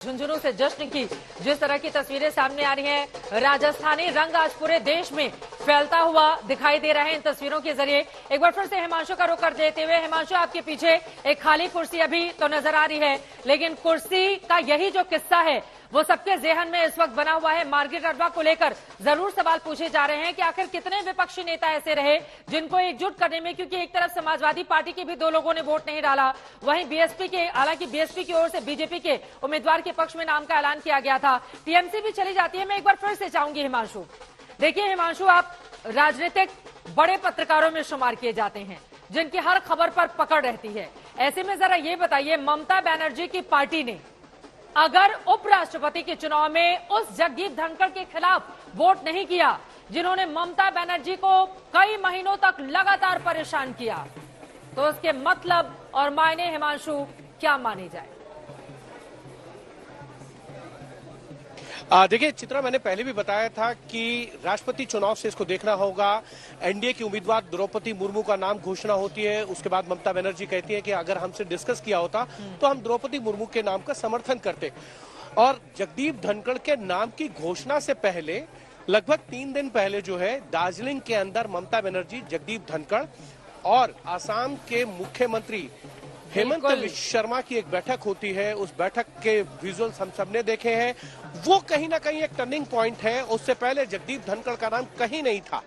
झुंझुनू से जश्न की जिस तरह की तस्वीरें सामने आ रही हैं, राजस्थानी रंग आज पूरे देश में फैलता हुआ दिखाई दे रहा है। इन तस्वीरों के जरिए एक बार फिर से हिमांशु का रुख कर देते हुए, हिमांशु आपके पीछे एक खाली कुर्सी अभी तो नजर आ रही है, लेकिन कुर्सी का यही जो किस्सा है वो सबके जेहन में इस वक्त बना हुआ है। मार्गारेट अडवा को लेकर जरूर सवाल पूछे जा रहे हैं कि आखिर कितने विपक्षी नेता ऐसे रहे जिनको एकजुट करने में, क्योंकि एक तरफ समाजवादी पार्टी के भी दो लोगों ने वोट नहीं डाला, वहीं बीएसपी के, हालांकि बीएसपी की ओर से बीजेपी के उम्मीदवार के पक्ष में नाम का ऐलान किया गया था, टीएमसी भी चली जाती है। मैं एक बार फिर से चाहूंगी हिमांशु, देखिए हिमांशु, आप राजनीतिक बड़े पत्रकारों में शुमार किए जाते हैं जिनकी हर खबर पर पकड़ रहती है। ऐसे में जरा ये बताइए, ममता बनर्जी की पार्टी ने अगर उपराष्ट्रपति के चुनाव में उस जगदीप धनखड़ के खिलाफ वोट नहीं किया जिन्होंने ममता बनर्जी को कई महीनों तक लगातार परेशान किया, तो उसके मतलब और मायने हिमांशु क्या माने जाए? देखिए चित्रा, मैंने पहले भी बताया था कि राष्ट्रपति चुनाव से इसको देखना होगा। एनडीए की उम्मीदवार द्रौपदी मुर्मू का नाम घोषणा होती है, उसके बाद ममता बनर्जी कहती है कि अगर हमसे डिस्कस किया होता तो हम द्रौपदी मुर्मू के नाम का समर्थन करते। और जगदीप धनखड़ के नाम की घोषणा से पहले लगभग 3 दिन पहले जो है दार्जिलिंग के अंदर ममता बनर्जी, जगदीप धनखड़ और आसाम के मुख्यमंत्री हेमंत शर्मा की एक बैठक होती है। उस बैठक के विजुअल्स हम सबने देखे हैं। वो कहीं ना कहीं एक टर्निंग पॉइंट है। उससे पहले जगदीप धनखड़ का नाम कहीं नहीं था।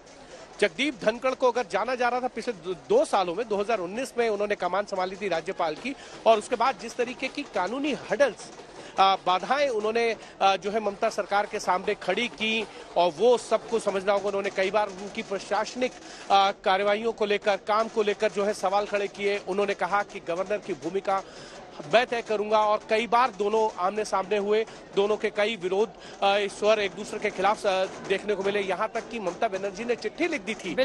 जगदीप धनखड़ को अगर जाना जा रहा था पिछले 2 सालों में, 2019 में उन्होंने कमान संभाली थी राज्यपाल की, और उसके बाद जिस तरीके की कानूनी हडल्स, बाधाएं उन्होंने जो है ममता सरकार के सामने खड़ी की, और वो सबको समझना होगा। उन्होंने कई बार उनकी प्रशासनिक कार्यवाहियों को लेकर, काम को लेकर जो है सवाल खड़े किए। उन्होंने कहा कि गवर्नर की भूमिका मैं तय करूंगा, और कई बार दोनों आमने सामने हुए। दोनों के कई विरोध स्वर एक दूसरे के खिलाफ देखने को मिले। यहाँ तक कि ममता बनर्जी ने चिट्ठी लिख दी थी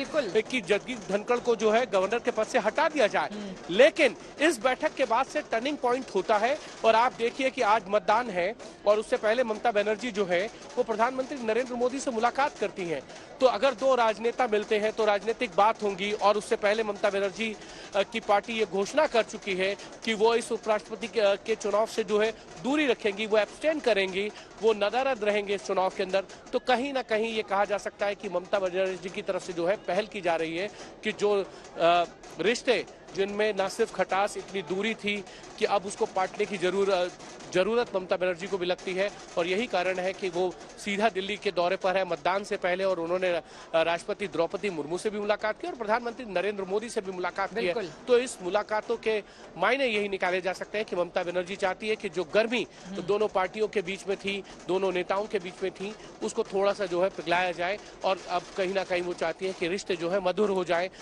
कि जगदीप धनखड़ को जो है गवर्नर के पद से हटा दिया जाए। लेकिन इस बैठक के बाद से टर्निंग पॉइंट होता है, और आप देखिए कि आज मतदान है, और उससे पहले ममता बनर्जी जो है वो प्रधानमंत्री नरेंद्र मोदी से मुलाकात करती हैं। तो अगर 2 राजनेता मिलते हैं तो राजनीतिक बात होंगी। और उससे पहले ममता बनर्जी की पार्टी ये घोषणा कर चुकी है कि वो इस उपराष्ट्रपति के चुनाव से जो है दूरी रखेंगी, वो एब्सटेन करेंगी, वो नदारद रहेंगे इस चुनाव के अंदर। तो कहीं ना कहीं ये कहा जा सकता है कि ममता बनर्जी की तरफ से जो है पहल की जा रही है कि जो रिश्ते जिनमें न सिर्फ खटास, इतनी दूरी थी कि अब उसको पाटने की जरूरत ममता बनर्जी को भी लगती है। और यही कारण है कि वो सीधा दिल्ली के दौरे पर है मतदान से पहले, और उन्होंने राष्ट्रपति द्रौपदी मुर्मू से भी मुलाकात की और प्रधानमंत्री नरेंद्र मोदी से भी मुलाकात की है। तो इस मुलाकातों के मायने यही निकाले जा सकते हैं कि ममता बनर्जी चाहती है कि जो गर्मी तो दोनों पार्टियों के बीच में थी, दोनों नेताओं के बीच में थी, उसको थोड़ा सा जो है पिघलाया जाए, और अब कहीं ना कहीं वो चाहती है कि रिश्ते जो है मधुर हो जाए।